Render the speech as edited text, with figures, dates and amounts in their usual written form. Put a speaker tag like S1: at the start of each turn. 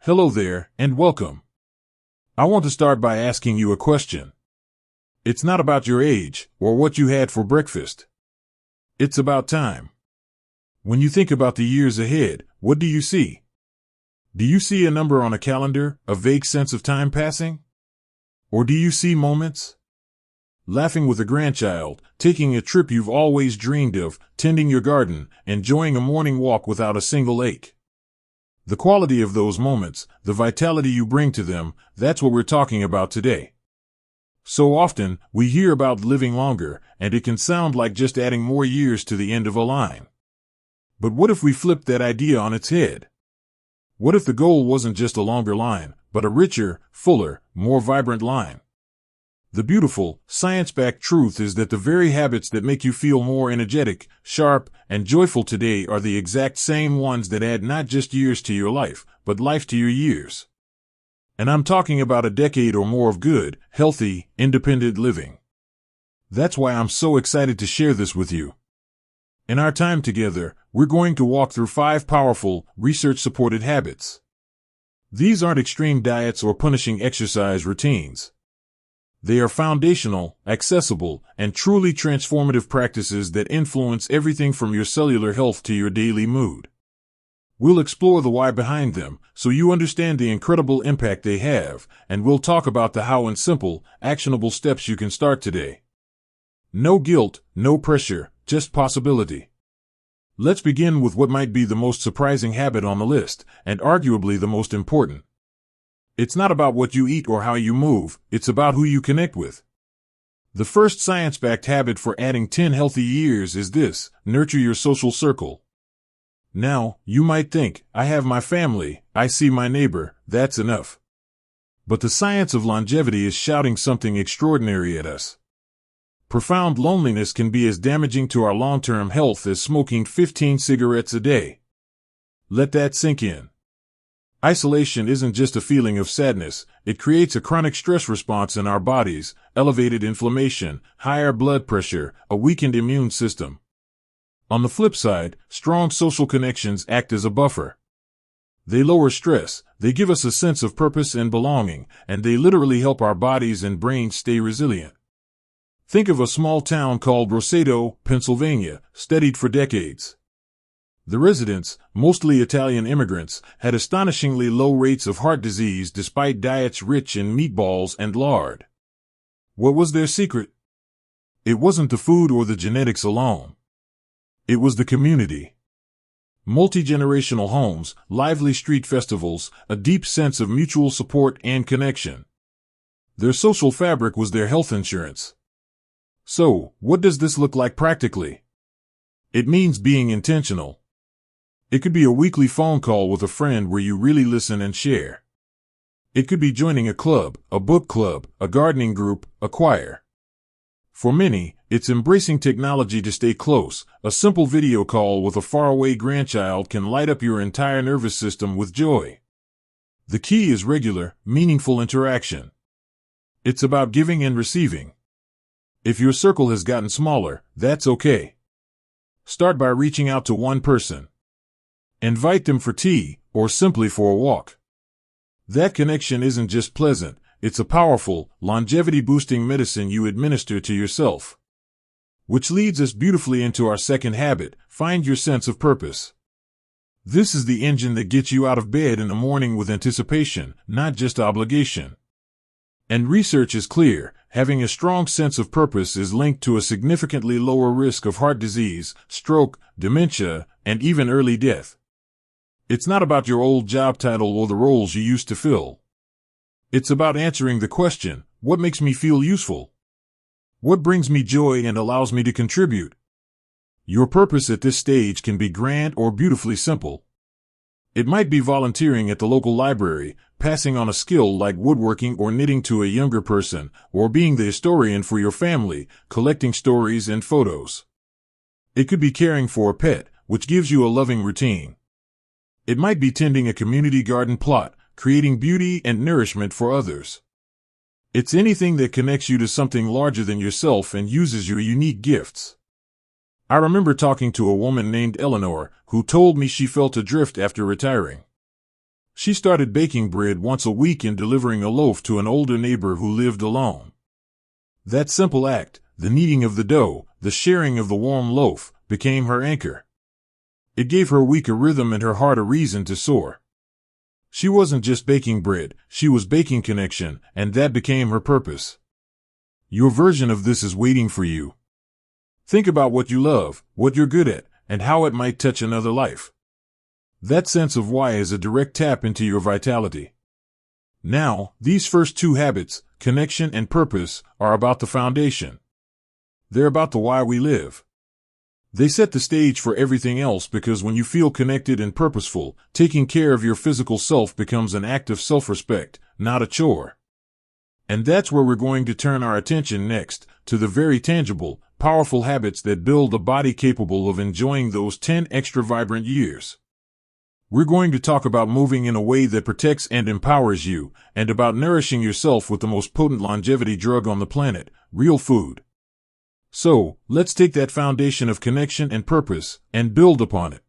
S1: Hello there, and welcome. I want to start by asking you a question. It's not about your age or what you had for breakfast. It's about time. When you think about the years ahead, what do you see? Do you see a number on a calendar, a vague sense of time passing? Or do you see moments? Laughing with a grandchild, taking a trip you've always dreamed of, tending your garden, enjoying a morning walk without a single ache. The quality of those moments, the vitality you bring to them, that's what we're talking about today. So often, we hear about living longer, and it can sound like just adding more years to the end of a line. But what if we flipped that idea on its head? What if the goal wasn't just a longer line, but a richer, fuller, more vibrant line? The beautiful, science-backed truth is that the very habits that make you feel more energetic, sharp, and joyful today are the exact same ones that add not just years to your life, but life to your years. And I'm talking about a decade or more of good, healthy, independent living. That's why I'm so excited to share this with you. In our time together, we're going to walk through 5 powerful, research-supported habits. These aren't extreme diets or punishing exercise routines. They are foundational, accessible, and truly transformative practices that influence everything from your cellular health to your daily mood. We'll explore the why behind them, so you understand the incredible impact they have, and we'll talk about the how and simple, actionable steps you can start today. No guilt, no pressure, just possibility. Let's begin with what might be the most surprising habit on the list, and arguably the most important. It's not about what you eat or how you move, it's about who you connect with. The first science-backed habit for adding 10 healthy years is this: nurture your social circle. Now, you might think, I have my family, I see my neighbor, that's enough. But the science of longevity is shouting something extraordinary at us. Profound loneliness can be as damaging to our long-term health as smoking 15 cigarettes a day. Let that sink in. Isolation isn't just a feeling of sadness, it creates a chronic stress response in our bodies, elevated inflammation, higher blood pressure, a weakened immune system. On the flip side, strong social connections act as a buffer. They lower stress, they give us a sense of purpose and belonging, and they literally help our bodies and brains stay resilient. Think of a small town called Roseto, Pennsylvania, studied for decades. The residents, mostly Italian immigrants, had astonishingly low rates of heart disease despite diets rich in meatballs and lard. What was their secret? It wasn't the food or the genetics alone. It was the community. Multi-generational homes, lively street festivals, a deep sense of mutual support and connection. Their social fabric was their health insurance. So, what does this look like practically? It means being intentional. It could be a weekly phone call with a friend where you really listen and share. It could be joining a club, a book club, a gardening group, a choir. For many, it's embracing technology to stay close. A simple video call with a faraway grandchild can light up your entire nervous system with joy. The key is regular, meaningful interaction. It's about giving and receiving. If your circle has gotten smaller, that's okay. Start by reaching out to one person. Invite them for tea, or simply for a walk. That connection isn't just pleasant, it's a powerful, longevity-boosting medicine you administer to yourself. Which leads us beautifully into our second habit: find your sense of purpose. This is the engine that gets you out of bed in the morning with anticipation, not just obligation. And research is clear: having a strong sense of purpose is linked to a significantly lower risk of heart disease, stroke, dementia, and even early death. It's not about your old job title or the roles you used to fill. It's about answering the question, what makes me feel useful? What brings me joy and allows me to contribute? Your purpose at this stage can be grand or beautifully simple. It might be volunteering at the local library, passing on a skill like woodworking or knitting to a younger person, or being the historian for your family, collecting stories and photos. It could be caring for a pet, which gives you a loving routine. It might be tending a community garden plot, creating beauty and nourishment for others. It's anything that connects you to something larger than yourself and uses your unique gifts. I remember talking to a woman named Eleanor, who told me she felt adrift after retiring. She started baking bread once a week and delivering a loaf to an older neighbor who lived alone. That simple act, the kneading of the dough, the sharing of the warm loaf, became her anchor. It gave her week a rhythm and her heart a reason to soar. She wasn't just baking bread, she was baking connection, and that became her purpose. Your version of this is waiting for you. Think about what you love, what you're good at, and how it might touch another life. That sense of why is a direct tap into your vitality. Now, these first two habits, connection and purpose, are about the foundation. They're about the why we live. They set the stage for everything else because when you feel connected and purposeful, taking care of your physical self becomes an act of self-respect, not a chore. And that's where we're going to turn our attention next, to the very tangible, powerful habits that build a body capable of enjoying those 10 extra vibrant years. We're going to talk about moving in a way that protects and empowers you, and about nourishing yourself with the most potent longevity drug on the planet, real food. So, let's take that foundation of connection and purpose, and build upon it.